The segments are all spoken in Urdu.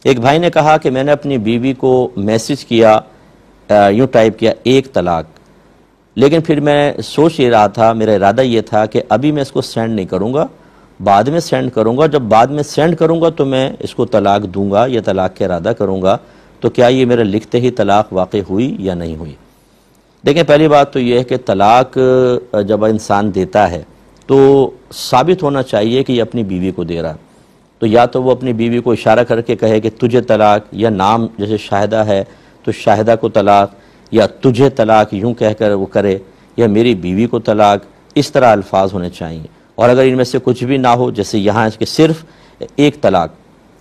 ایک بھائی نے کہا کہ میں نے اپنی بیوی کو میسج کیا، یوں ٹائپ کیا 1 طلاق، لیکن پھر میں سوچ یہ رہا تھا، میرا ارادہ یہ تھا کہ ابھی میں اس کو سینڈ نہیں کروں گا، بعد میں سینڈ کروں گا، جب بعد میں سینڈ کروں گا تو میں اس کو طلاق دوں گا یا طلاق کا ارادہ کروں گا، تو کیا یہ میرے لکھتے ہی طلاق واقع ہوئی یا نہیں ہوئی؟ دیکھیں، پہلی بات تو یہ ہے کہ طلاق جب انسان دیتا ہے تو ثابت ہونا چاہیے کہ یہ اپنی بیوی کو دے رہا، تو یا تو وہ اپنی بیوی کو اشارہ کر کے کہے کہ تجھے طلاق، یا نام جیسے شاہدہ ہے تو شاہدہ کو طلاق، یا تجھے طلاق یوں کہہ کر وہ کرے، یا میری بیوی کو طلاق، اس طرح الفاظ ہونے چاہیے۔ اور اگر ان میں سے کچھ بھی نہ ہو، جیسے یہاں کہ صرف 1 طلاق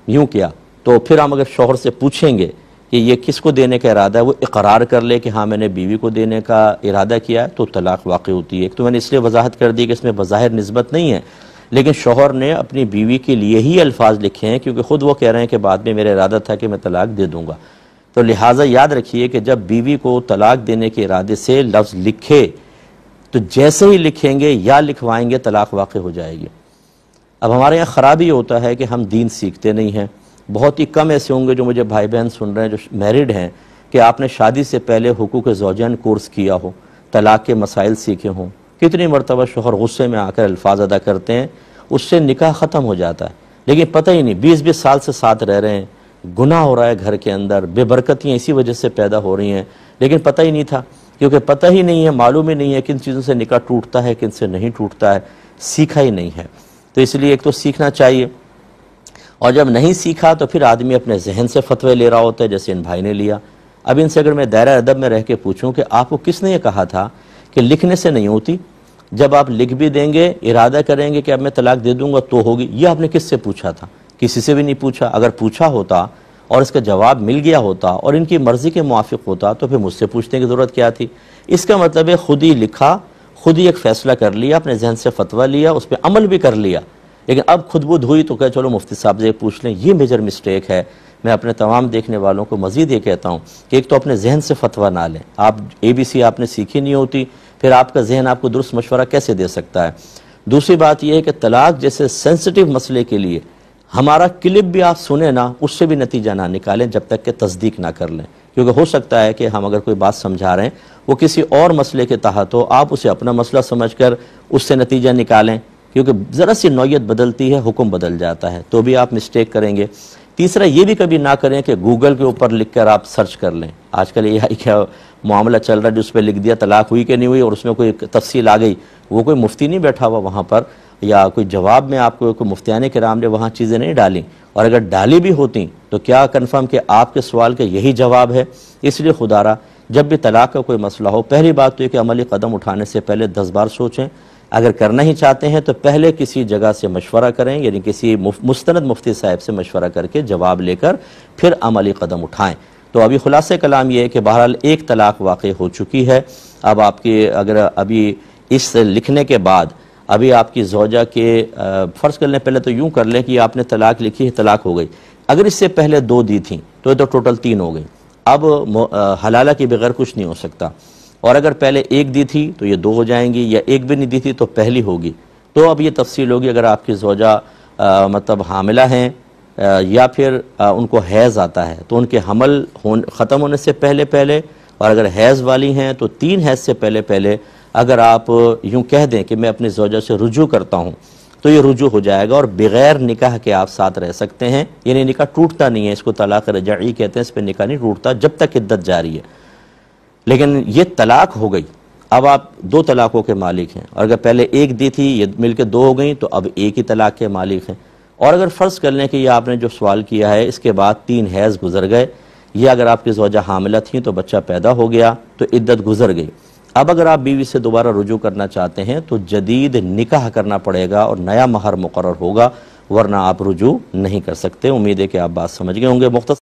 یوں کیا، تو پھر ہم اگر شوہر سے پوچھیں گے کہ یہ کس کو دینے کا ارادہ ہے، وہ اقرار کر لے کہ ہاں میں نے بیوی کو دینے کا ارادہ کیا ہے، تو طلاق واقع ہوتی ہے۔ ایک تو میں نے اس لیے وضاحت کر دی کہ اس میں بظاہر نسبت نہیں ہے، لیکن شوہر نے اپنی بیوی کے لیے ہی الفاظ لکھے ہیں، کیونکہ خود وہ کہہ رہے ہیں کہ بعد میں میرا ارادہ تھا کہ میں طلاق دے دوں گا۔ تو لہٰذا یاد رکھیے کہ جب بیوی کو طلاق دینے کے ارادے سے لفظ لکھے تو جیسے ہی لکھیں گے یا لکھوائیں گے طلاق واقع ہو جائے گی۔ اب ہمارے یہاں خرابی ہوتا ہے کہ ہم دین سیکھتے نہیں ہیں۔ بہت ہی کم ایسے ہوں گے جو مجھے بھائی بہن سن رہے ہیں جو میرڈ ہیں کہ آپ نے شادی سے پہلے حقوق زوجین کورس کیا ہو، طلاق کے مسائل سیکھے ہوں۔ کتنی مرتبہ شوہر غصے میں آ کر الفاظ ادا کرتے ہیں، اس سے نکاح ختم ہو جاتا ہے، لیکن پتہ ہی نہیں 20 سال سے ساتھ رہ رہے ہیں، گناہ ہو رہا ہے گھر کے اندر، بے برکتیاں اسی وجہ سے پیدا ہو رہی ہیں، لیکن پتہ ہی نہیں تھا، کیونکہ پتہ ہی نہیں ہے، معلوم ہی نہیں ہے کن چیزوں سے نکاح ٹوٹتا ہے، کن سے نہیں ٹوٹتا ہے، سیکھا ہی نہیں ہے۔ تو اس لیے ایک تو سیکھنا چاہیے، اور جب نہیں سیکھا تو پھر آدمی اپنے ذہن سے فتوے لے رہا ہوتا ہے، جیسے ان بھائی نے لیا۔ اب ان سے اگر میں دائرہ ادب میں رہ کے پوچھوں کہ آپ کو کس نے یہ کہا تھا کہ لکھنے سے نہیں ہوتی، جب آپ لکھ بھی دیں گے، ارادہ کریں گے کہ اب میں طلاق دے دوں گا تو ہوگی، یہ آپ نے کس سے پوچھا تھا؟ کسی سے بھی نہیں پوچھا۔ اگر پوچھا ہوتا اور اس کا جواب مل گیا ہوتا اور ان کی مرضی کے موافق ہوتا تو پھر مجھ سے پوچھنے کی ضرورت کیا تھی؟ اس کا مطلب ہے خود ہی لکھا، خود ہی ایک فیصلہ کر لیا، اپنے ذہن سے فتویٰ لیا، اس پہ عمل بھی کر لیا، لیکن اب خود بدھ ہوئی تو کہ چلو مفتی صاحب سے پوچھ لیں۔ یہ میجر مسٹیک ہے۔ میں اپنے تمام دیکھنے والوں کو مزید یہ کہتا ہوں کہ ایک تو اپنے ذہن سے فتویٰ نہ لیں۔ آپ ABC آپ نے سیکھی نہیں ہوتی، پھر آپ کا ذہن آپ کو درست مشورہ کیسے دے سکتا ہے؟ دوسری بات یہ ہے کہ طلاق جیسے سینسٹیو مسئلے کے لیے ہمارا کلپ بھی آپ سنیں نا، اس سے بھی نتیجہ نہ نکالیں جب تک کہ تصدیق نہ کر لیں، کیونکہ ہو سکتا ہے کہ ہم اگر کوئی بات سمجھا رہے ہیں وہ کسی اور مسئلے کے تحت ہو، آپ اسے اپنا مسئلہ سمجھ کر اس سے نتیجہ نکالیں، کیونکہ ذرا سی نوعیت بدلتی ہے، حکم بدل جاتا ہے، تو بھی آپ مسٹیک کریں گے۔ تیسرا یہ بھی کبھی نہ کریں کہ گوگل کے اوپر لکھ کر آپ سرچ کر لیں۔ آج کل یہ کیا معاملہ چل رہا ہے، جس پہ لکھ دیا طلاق ہوئی کہ نہیں ہوئی اور اس میں کوئی تفصیل آ گئی، وہ کوئی مفتی نہیں بیٹھا ہوا وہاں پر، یا کوئی جواب میں آپ کو کوئی مفتیان کرام نے وہاں چیزیں نہیں ڈالیں، اور اگر ڈالی بھی ہوتی تو کیا کنفرم کہ آپ کے سوال کا یہی جواب ہے؟ اس لیے خدا را جب بھی طلاق کا کوئی مسئلہ ہو، پہلی بات تو یہ کہ عملی قدم اٹھانے سے پہلے 10 بار سوچیں۔ اگر کرنا ہی چاہتے ہیں تو پہلے کسی جگہ سے مشورہ کریں، یعنی کسی مستند مفتی صاحب سے مشورہ کر کے جواب لے کر پھر عملی قدم اٹھائیں۔ تو ابھی خلاصہ کلام یہ ہے کہ بہرحال 1 طلاق واقع ہو چکی ہے۔ اب آپ کی اگر ابھی اس لکھنے کے بعد ابھی آپ کی زوجہ کے فرض کر لیں، پہلے تو یوں کر لیں کہ آپ نے طلاق لکھی ہے، طلاق ہو گئی، اگر اس سے پہلے 2 دی تھیں تو یہ تو ٹوٹل 3 ہو گئی، اب حلالہ کے بغیر کچھ نہیں ہو سکتا، اور اگر پہلے 1 دی تھی تو یہ 2 ہو جائیں گی، یا 1 بھی نہیں دی تھی تو پہلی ہوگی۔ تو اب یہ تفصیل ہوگی اگر آپ کی زوجہ مطلب حاملہ ہیں یا پھر ان کو حیض آتا ہے تو ان کے حمل ختم ہونے سے پہلے، اور اگر حیض والی ہیں تو 3 حیض سے پہلے اگر آپ یوں کہہ دیں کہ میں اپنی زوجہ سے رجوع کرتا ہوں تو یہ رجوع ہو جائے گا، اور بغیر نکاح کے آپ ساتھ رہ سکتے ہیں، یعنی نکاح ٹوٹتا نہیں ہے، اس کو طلاق رجعی کہتے ہیں، اس پہ نکاح نہیں ٹوٹتا جب تک عدت جاری ہے۔ لیکن یہ طلاق ہو گئی، اب آپ 2 طلاقوں کے مالک ہیں، اور اگر پہلے 1 دی تھی، یہ مل کے 2 ہو گئیں تو اب 1 ہی طلاق کے مالک ہیں۔ اور اگر فرض کر لیں کہ یہ آپ نے جو سوال کیا ہے اس کے بعد 3 حیض گزر گئے، یا اگر آپ کی زوجہ حاملہ تھیں تو بچہ پیدا ہو گیا تو عدت گزر گئی، اب اگر آپ بیوی سے دوبارہ رجوع کرنا چاہتے ہیں تو جدید نکاح کرنا پڑے گا اور نیا مہر مقرر ہوگا، ورنہ آپ رجوع نہیں کر سکتے۔ امید ہے کہ آپ بات سمجھ گئے ہوں گے۔ مختصر